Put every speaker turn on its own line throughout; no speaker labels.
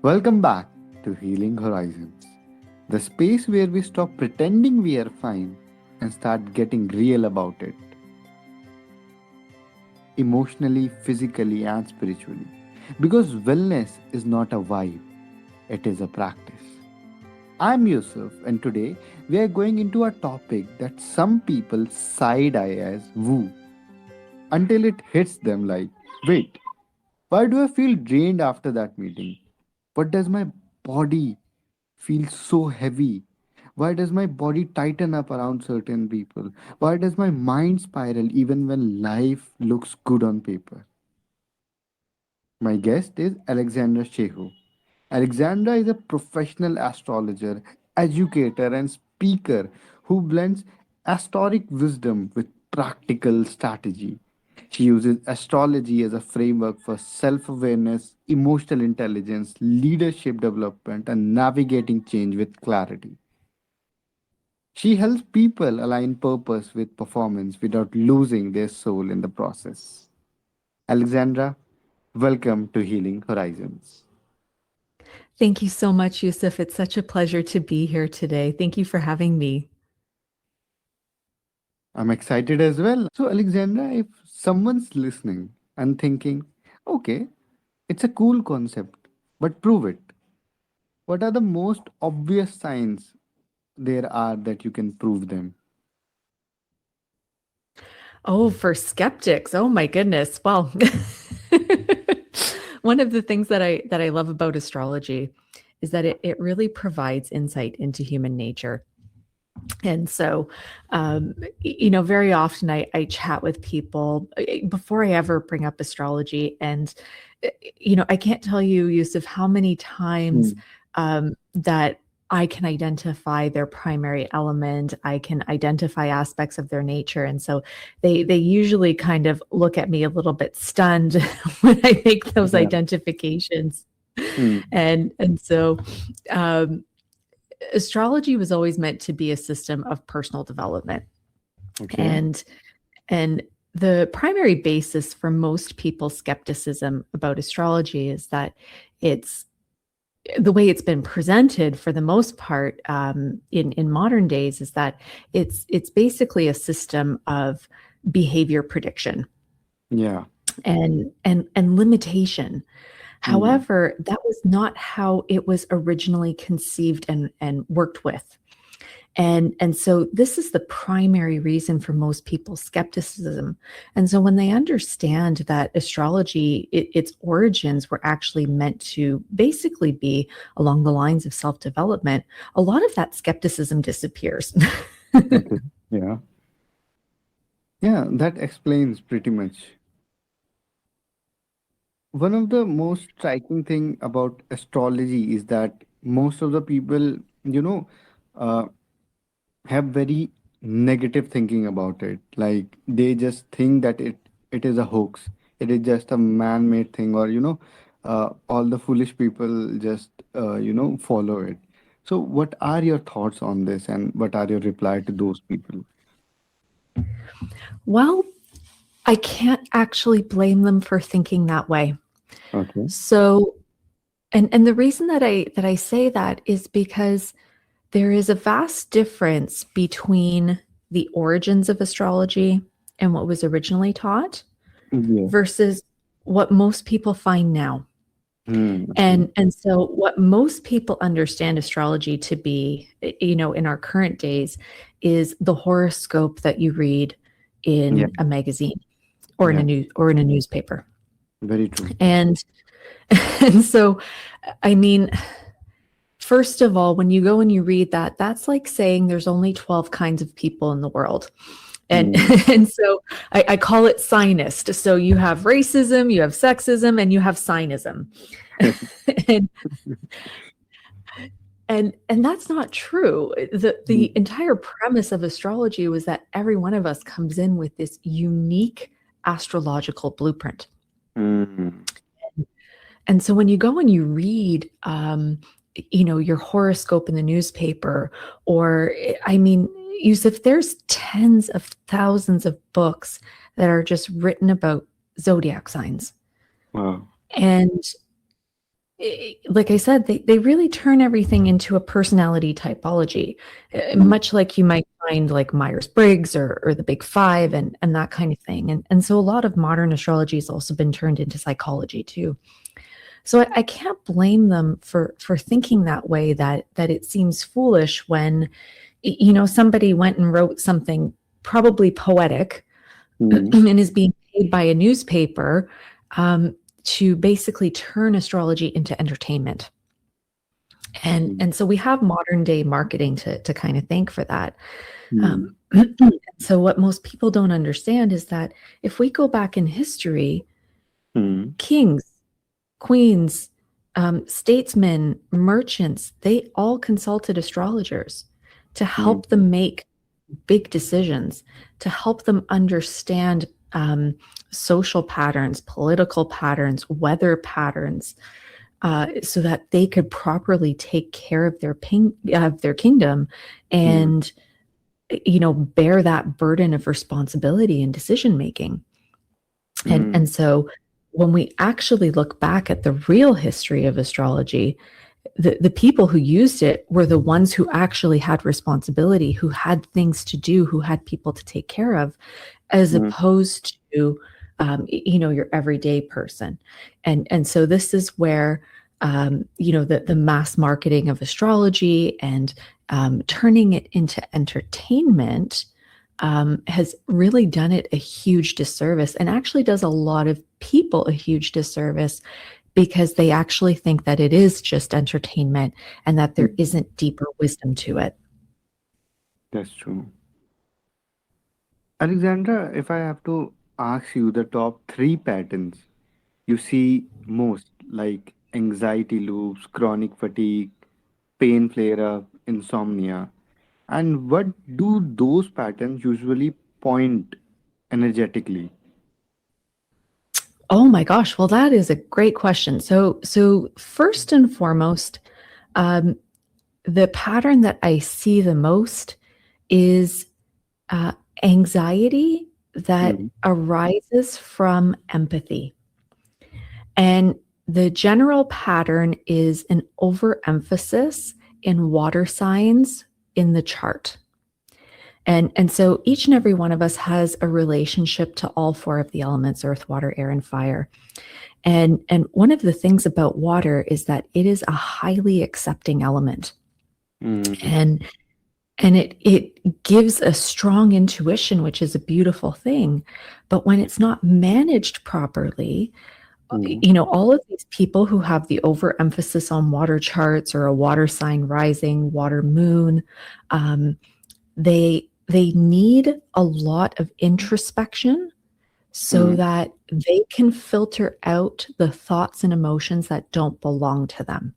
Welcome back to Healing Horizons, the space where we stop pretending we are fine and start getting real about it, emotionally, physically, and spiritually. Because wellness is not a vibe, it is a practice. I'm Yusuf, and today we are going into a topic that some people side eye as woo until it hits them like, wait, why do I feel drained after that meeting? What does my body feel so heavy? Why does my body tighten up around certain people? Why does my mind spiral even when life looks good on paper? My guest is Aleksandra Ceho. Alexandra is a professional astrologer, educator, and speaker who blends historic wisdom with practical strategy. She uses astrology as a framework for self awareness, emotional intelligence, leadership development, and navigating change with clarity. She helps people align purpose with performance without losing their soul in the process. Alexandra, welcome to Healing Horizons.
Thank you so much, Yusuf. It's such a pleasure to be here today. Thank you for having me.
I'm excited as well. So, Alexandra, if someone's listening and thinking, okay, it's a cool concept, but prove it. What are the most obvious signs there are that you can prove them?
Oh, for skeptics. Oh my goodness. Well, one of the things that I love about astrology is that it really provides insight into human nature. And so, very often I chat with people before I ever bring up astrology. And, I can't tell you, Yusuf, how many times
Hmm.
that I can identify their primary element. I can identify aspects of their nature. And so they usually kind of look at me a little bit stunned when I make those
Yeah.
identifications.
Hmm.
And so astrology was always meant to be a system of personal development.
Okay.
And and the primary basis for most people's skepticism about astrology is that it's the way it's been presented for the most part in modern days is that it's basically a system of behavior prediction
Yeah.
and limitation.
Hmm.
However, that was not how it was originally conceived and worked with. And so this is the primary reason for most people's skepticism. And so when they understand that astrology, its origins were actually meant to basically be along the lines of self-development, a lot of that skepticism disappears.
Okay. Yeah. Yeah, that explains pretty much. One of the most striking thing about astrology is that most of the people, you know, uh, have very negative thinking about it. Like they just think that it is a hoax. It is just a man-made thing, or all the foolish people just follow it. So, what are your thoughts on this, and what are your reply to those people?
Well, I can't actually blame them for thinking that way.
Okay.
So, and the reason that I say that is because there is a vast difference between the origins of astrology and what was originally taught
Yes.
versus what most people find now.
Okay.
And so what most people understand astrology to be, in our current days is the horoscope that you read
Yeah.
in a magazine or
Yeah.
in a newspaper.
Very true.
And and so I mean, first of all, when you go and you read that, that's like saying there's only 12 kinds of people in the world. And
Mm.
and so I call it signist. So you have racism, you have sexism, and you have signism. and and that's not true. The entire premise of astrology was that every one of us comes in with this unique astrological blueprint.
Mm.
And so when you go and you read your horoscope in the newspaper, or I mean, Yusuf, there's tens of thousands of books that are just written about zodiac signs.
Wow.
And like I said, they really turn everything into a personality typology, much like you might find like Myers-Briggs or the Big Five and that kind of thing. And so a lot of modern astrology has also been turned into psychology too. So I can't blame them for thinking that way, that it seems foolish when, somebody went and wrote something probably poetic
Mm,
and is being paid by a newspaper to basically turn astrology into entertainment.
mm,
And so we have modern day marketing to kind of thank for that.
mm,
So what most people don't understand is that if we go back in history,
mm,
kings, queens, statesmen, merchants, they all consulted astrologers to
mm,
help them make big decisions, to help them understand social patterns, political patterns, weather patterns, so that they could properly take care of their kingdom
mm,
and bear that burden of responsibility and decision making. And
mm,
so when we actually look back at the real history of astrology, the people who used it were the ones who actually had responsibility, who had things to do, who had people to take care of, as
mm,
opposed to your everyday person. And so this is where the mass marketing of astrology and turning it into entertainment has really done it a huge disservice, and actually does a lot of people a huge disservice, because they actually think that it is just entertainment and that there
mm.
isn't deeper wisdom to it.
That's true. Alexandra, if I have to ask you the top three patterns you see most, like anxiety loops, chronic fatigue, pain flare up, insomnia, and what do those patterns usually point energetically?
Oh my gosh, well, that is a great question. So first and foremost, um, the pattern that I see the most is uh, anxiety that
Mm,
arises from empathy. And the general pattern is an overemphasis in water signs in the chart. And so each and every one of us has a relationship to all four of the elements: earth, water, air, and fire. And one of the things about water is that it is a highly accepting element.
mm,
And it gives a strong intuition, which is a beautiful thing. But when it's not managed properly,
mm,
all of these people who have the overemphasis on water charts, or a water sign rising, water moon, they need a lot of introspection so
mm,
that they can filter out the thoughts and emotions that don't belong to them.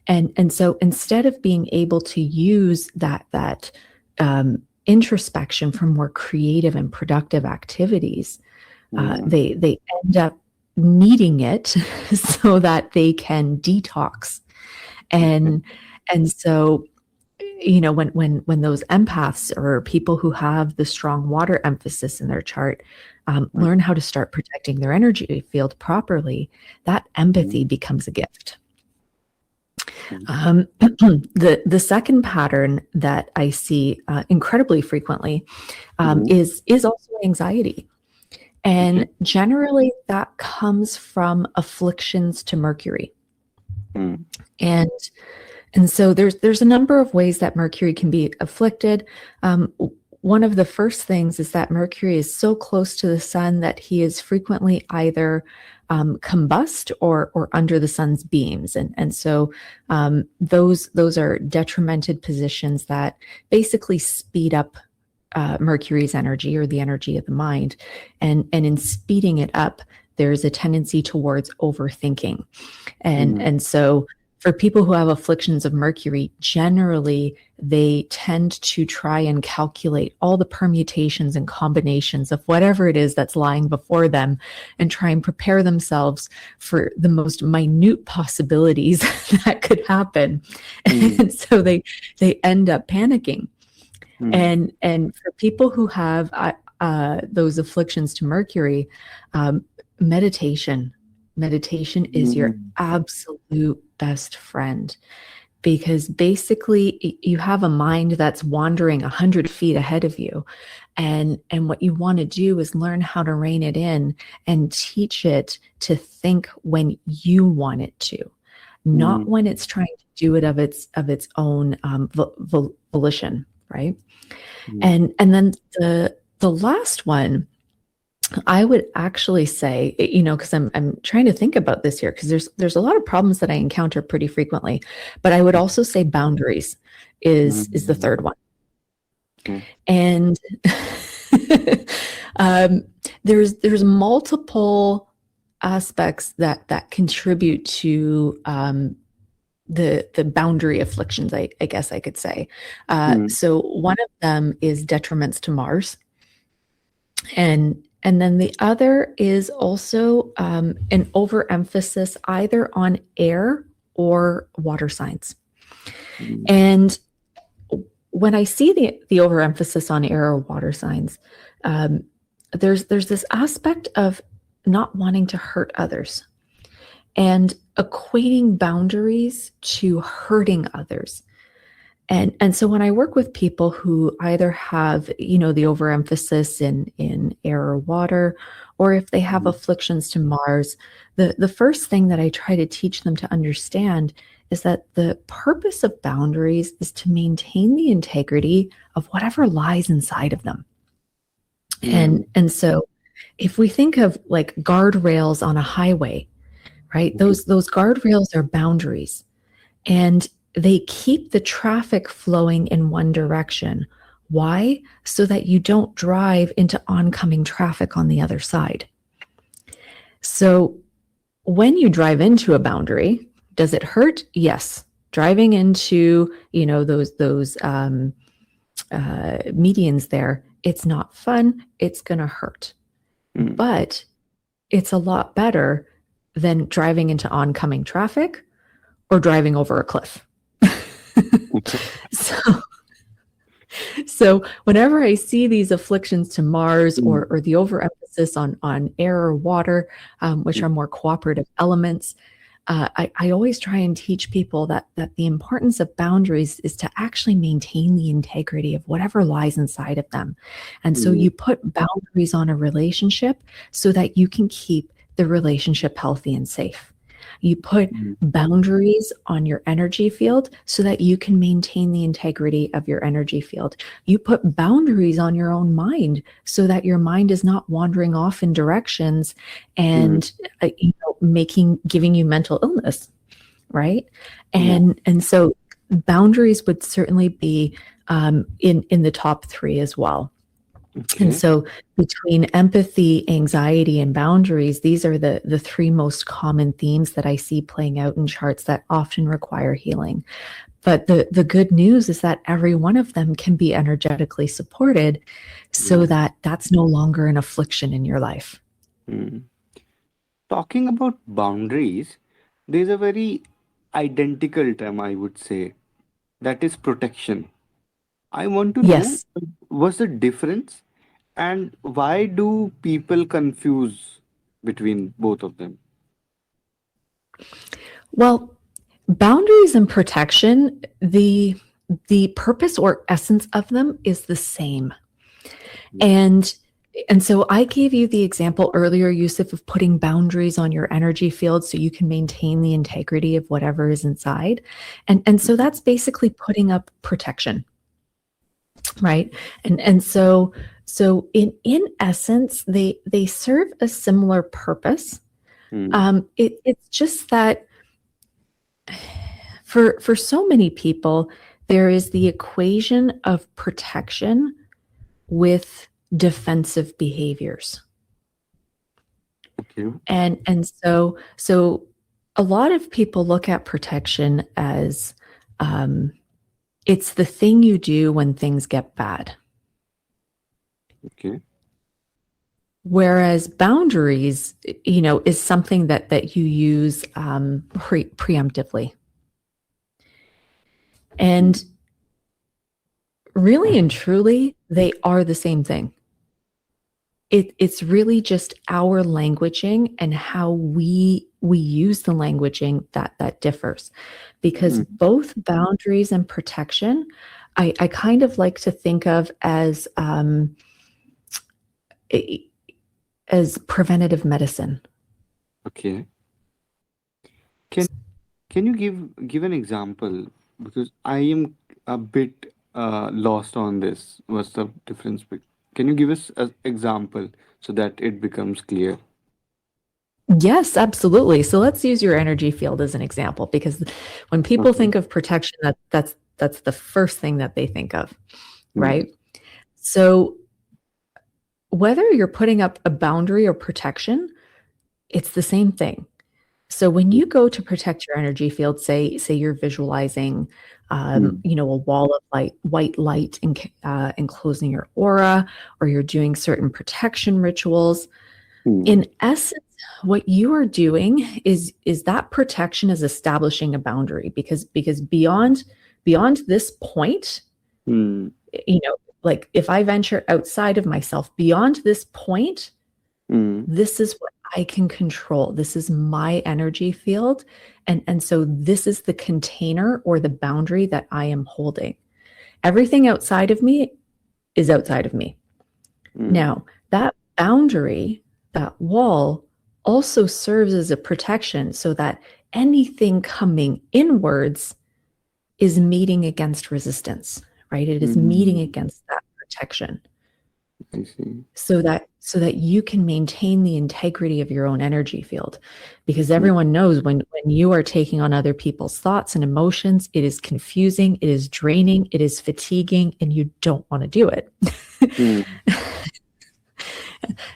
And so instead of being able to use that introspection for more creative and productive activities,
yeah.
they end up needing it so that they can detox.
Okay.
And so when those empaths, or people who have the strong water emphasis in their chart, learn how to start protecting their energy field properly, that empathy
Mm,
becomes a gift.
mm,
The second pattern that I see incredibly frequently
mm,
is also anxiety.
okay.
And generally that comes from afflictions to Mercury.
Mm,
And and so there's a number of ways that Mercury can be afflicted. One of the first things is that Mercury is so close to the sun that he is frequently either combust or under the sun's beams, and so those are detrimented positions that basically speed up Mercury's energy, or the energy of the mind, and in speeding it up, there's a tendency towards overthinking, and
mm,
and so for people who have afflictions of Mercury, generally they tend to try and calculate all the permutations and combinations of whatever it is that's lying before them, and try and prepare themselves for the most minute possibilities that could happen.
mm,
And so they end up panicking.
mm,
And for people who have those afflictions to Mercury, meditation Meditation is your
Mm.
absolute best friend, because basically you have a mind that's wandering 100 feet ahead of you, and what you want to do is learn how to rein it in and teach it to think when you want it to, not
Mm.
when it's trying to do it of its own volition, right?
Mm.
And then the last one, I would actually say, because I'm trying to think about this here, because there's a lot of problems that I encounter pretty frequently, but I would also say boundaries is the
Mm.
third one.
Okay.
And um, there's multiple aspects that contribute to the boundary afflictions, I guess I could say.
Mm.
So one of them is detriments to Mars, and then the other is also an overemphasis either on air or water signs.
Mm.
And when I see the overemphasis on air or water signs, um, there's this aspect of not wanting to hurt others and equating boundaries to hurting others. And so when I work with people who either have, the overemphasis in air or water, or if they have
Mm.
afflictions to Mars, the first thing that I try to teach them to understand is that the purpose of boundaries is to maintain the integrity of whatever lies inside of them.
Mm.
And so if we think of like guardrails on a highway, right?
Okay.
Those guardrails are boundaries, and they keep the traffic flowing in one direction. Why? So that you don't drive into oncoming traffic on the other side. So when you drive into a boundary, does it hurt? Yes. Driving into, those medians there, it's not fun. It's going to hurt.
Mm.
But it's a lot better than driving into oncoming traffic or driving over a cliff.
Okay.
so, so whenever I see these afflictions to Mars,
Mm.
or the overemphasis on air or water, which are more cooperative elements, I always try and teach people that the importance of boundaries is to actually maintain the integrity of whatever lies inside of them. And so
Mm.
you put boundaries on a relationship so that you can keep the relationship healthy and safe. You put
Mm.
boundaries on your energy field so that you can maintain the integrity of your energy field. You put boundaries on your own mind so that your mind is not wandering off in directions
Mm.
and giving you mental illness, right?
Yeah.
And so boundaries would certainly be in the top three as well. And
Okay.
so between empathy, anxiety, and boundaries, these are the three most common themes that I see playing out in charts that often require healing. But the good news is that every one of them can be energetically supported so
Yeah.
that that's no longer an affliction in your life.
Mm. Talking about boundaries, there's a very identical term, I would say, that is protection. I want to know
Yes.
what's the difference and why do people confuse between both of them?
Well, boundaries and protection, the purpose or essence of them is the same. And so I gave you the example earlier, Yusuf, of putting boundaries on your energy field so you can maintain the integrity of whatever is inside. And so that's basically putting up protection, right? And so in essence, they serve a similar purpose.
Mm.
It's just that for so many people, there is the equation of protection with defensive behaviors.
Okay.
And so a lot of people look at protection as it's the thing you do when things get bad.
Okay.
Whereas boundaries, is something that you use preemptively. And really and truly, they are the same thing. it's really just our languaging and how we use the languaging that differs, because both boundaries and protection, I kind of like to think of as preventative medicine.
Okay. Can you give an example? Because I am a bit lost on this. What's the difference? Can you give us an example so that it becomes clear?
Yes, absolutely. So let's use your energy field as an example, because when people
Okay.
think of protection, that's the first thing that they think of,
Hmm.
right? So whether you're putting up a boundary or protection, it's the same thing. So when you go to protect your energy field, say you're visualizing,
Hmm.
a wall of white light enclosing your aura, or you're doing certain protection rituals.
Hmm.
In essence, what you are doing is that protection is establishing a boundary, because beyond this point,
Hmm.
like if I venture outside of myself beyond this point,
Hmm.
this is what I can control. This is my energy field. And so this is the container or the boundary that I am holding. Everything outside of me is outside of me.
Hmm.
Now, that boundary, that wall, also serves as a protection so that anything coming inwards is meeting against resistance, right? It is meeting
Hmm.
against that protection,
I see.
so that you can maintain the integrity of your own energy field, because
Hmm.
everyone knows when you are taking on other people's thoughts and emotions, it is confusing, it is draining, it is fatiguing, and you don't want to do it.
Hmm.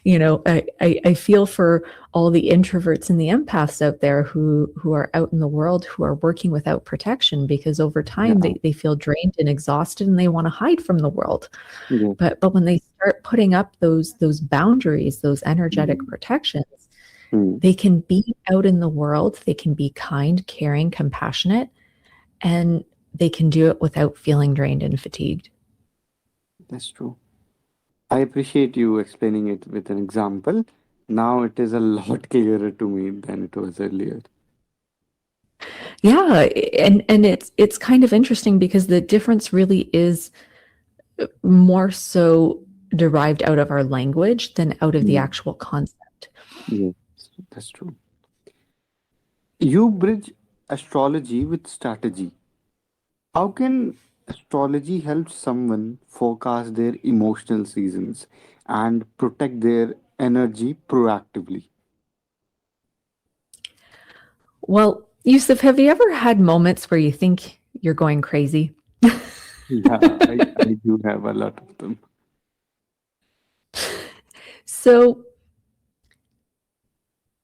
I feel for all the introverts and the empaths out there who are out in the world, who are working without protection, because over time
Yeah.
they feel drained and exhausted and they want to hide from the world.
Yeah.
But when they start putting up those boundaries, those energetic
Hmm.
protections,
Hmm.
they can be out in the world, they can be kind, caring, compassionate, and they can do it without feeling drained and fatigued.
That's true. I appreciate you explaining it with an example. Now it is a lot clearer to me than it was earlier.
Yeah, and it's kind of interesting because the difference really is more so derived out of our language than out of the
Hmm.
actual concept.
Yes, that's true. You bridge astrology with strategy. How can astrology help someone forecast their emotional seasons and protect their energy proactively?
Well, Yusuf, have you ever had moments where you think you're going crazy?
Yeah, I do have a lot of them.
So,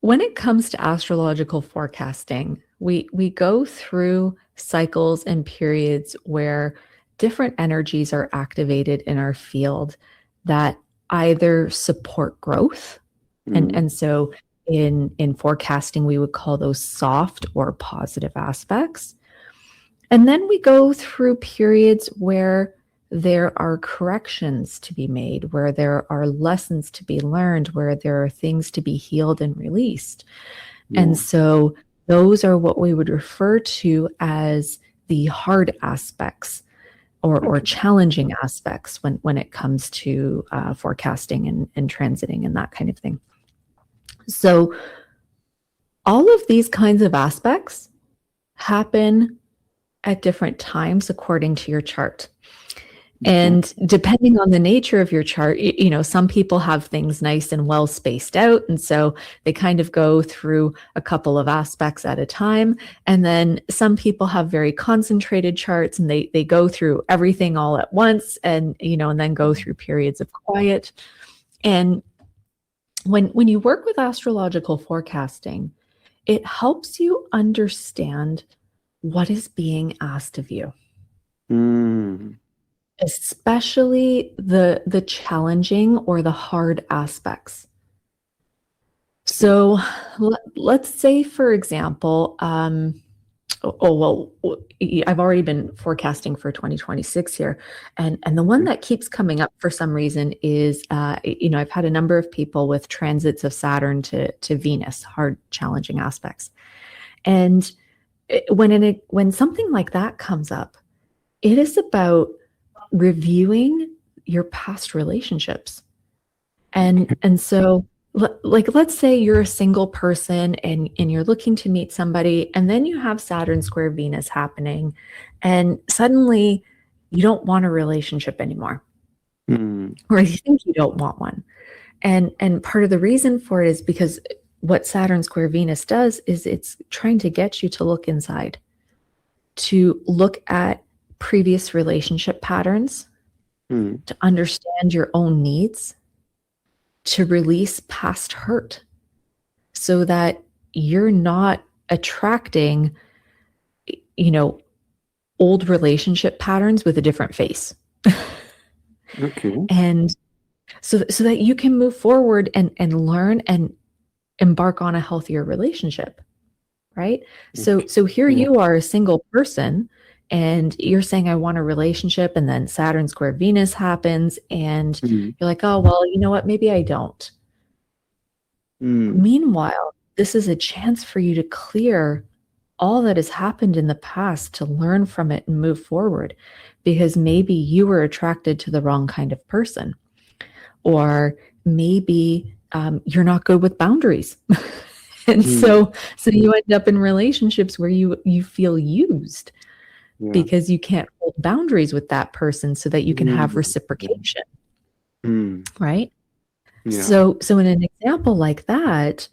when it comes to astrological forecasting, we go through cycles and periods where different energies are activated in our field that either support growth,
Mm,
and so in forecasting we would call those soft or positive aspects. And then we go through periods where there are corrections to be made, where there are lessons to be learned, where there are things to be healed and released. And
yeah.
so those are what we would refer to as the hard aspects, or
Okay.
challenging aspects when it comes to forecasting and transiting and that kind of thing. So all of these kinds of aspects happen at different times according to your chart.
Okay.
And depending on the nature of your chart, some people have things nice and well spaced out. And so they kind of go through a couple of aspects at a time. And then some people have very concentrated charts and they go through everything all at once, and then go through periods of quiet. And when you work with astrological forecasting, it helps you understand what is being asked of you,
Mm,
especially the challenging or the hard aspects.
okay.
So let's say, for example, well, I've already been forecasting for 2026 here, and the one that keeps coming up for some reason is, I've had a number of people with transits of Saturn to Venus, hard, challenging aspects, and when something like that comes up, it is about reviewing your past relationships, and so. Like, let's say you're a single person and you're looking to meet somebody, and then you have Saturn square Venus happening, and suddenly you don't want a relationship anymore, or you think you don't want one. And part of the reason for it is because what Saturn square Venus does is it's trying to get you to look inside, to look at previous relationship patterns, to understand your own needs, to release past hurt, so that you're not attracting, old relationship patterns with a different face.
Okay.
And so that you can move forward and learn and embark on a healthier relationship, right? So here you are, a single person, and you're saying, I want a relationship, and then Saturn square Venus happens, and you're like, oh, well, you know what? Maybe I don't. Meanwhile, this is a chance for you to clear all that has happened in the past, to learn from it and move forward, because maybe you were attracted to the wrong kind of person, or maybe you're not good with boundaries. And so you end up in relationships where you feel used, because you can't hold boundaries with that person so that you can have reciprocation, right? So in an example like that,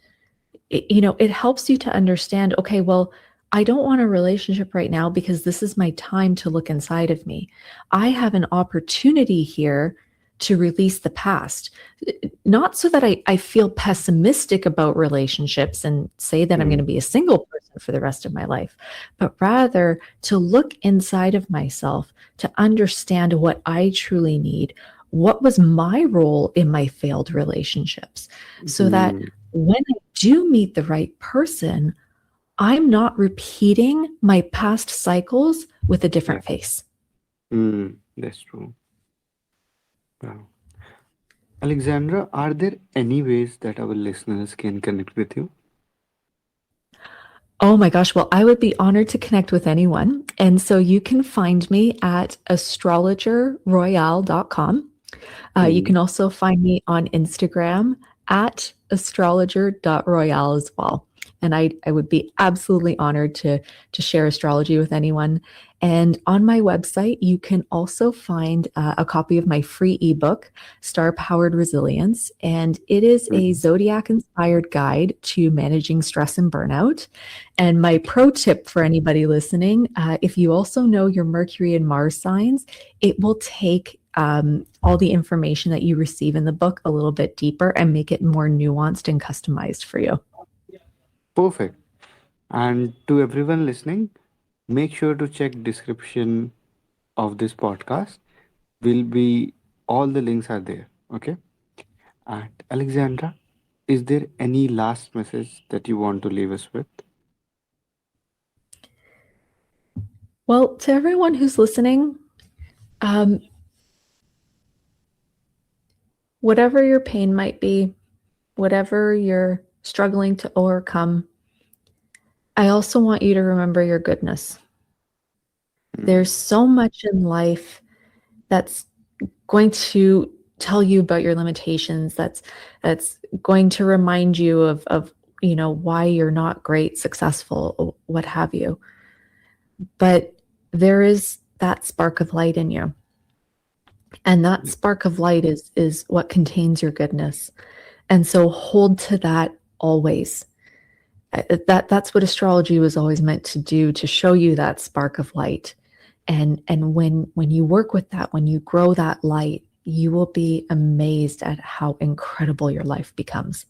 it helps you to understand, okay, well, I don't want a relationship right now because this is my time to look inside of me. I have an opportunity here to release the past, not so that I feel pessimistic about relationships and say that I'm going to be a single person for the rest of my life, but rather to look inside of myself, to understand what I truly need, what was my role in my failed relationships, so that when I do meet the right person, I'm not repeating my past cycles with a different face.
That's true. Wow. Alexandra, are there any ways that our listeners can connect with you?
Oh my gosh. Well, I would be honored to connect with anyone. And so you can find me at astrologerroyale.com. You can also find me on Instagram at astrologer.royale as well. And I would be absolutely honored to share astrology with anyone. And on my website, you can also find a copy of my free ebook, Star Powered Resilience. And it is a zodiac-inspired guide to managing stress and burnout. And my pro tip for anybody listening, if you also know your Mercury and Mars signs, it will take all the information that you receive in the book a little bit deeper and make it more nuanced and customized for you.
Perfect. And to everyone listening, make sure to check description of this podcast. Will be all the links are there. Okay. And Alexandra, is there any last message that you want to leave us with?
Well, to everyone who's listening, whatever your pain might be, whatever you're struggling to overcome, I also want you to remember your goodness. There's so much in life that's going to tell you about your limitations, that's going to remind you of why you're not great, successful, what have you. But there is that spark of light in you. And that spark of light is what contains your goodness. And so hold to that always. That's what astrology was always meant to do, to show you that spark of light. And when you work with that, when you grow that light, you will be amazed at how incredible your life becomes.